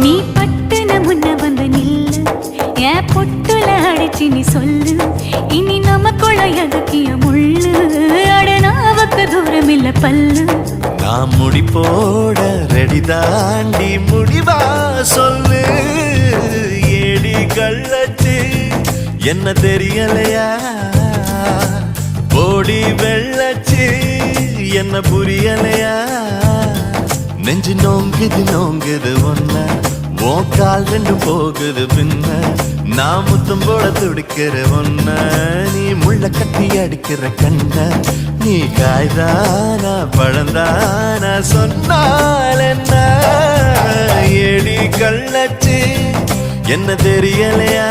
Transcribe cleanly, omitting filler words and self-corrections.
நீ பட்டுன முன்ன வந்து நில்லு என் பொட்டுல அடிச்சு நீ சொல்லு இனி நமக்குள்ள எதுக்கிய முள்ளு அடனாவுக்கு தூரம் இல்ல பல்லு நான் முடி போட ரெடி தாண்டி முடிவா சொல்லு ஏடி கள்ளச்சு என்ன தெரியலையா போடி வெள்ளச்சு என்ன புரியலையா நெஞ்சு நோங்குது ஒன்ன கால் ரெண்டு போகுது பின்ன நான் முத்தம் போட துடிக்கிற ஒன்ன நீ முள்ள கட்டி அடிக்கிற கண்ண நீ காய்தானா பழந்தானா சொன்னால் என்ன ஏடி கள்ளச்சு என்ன தெரியலையா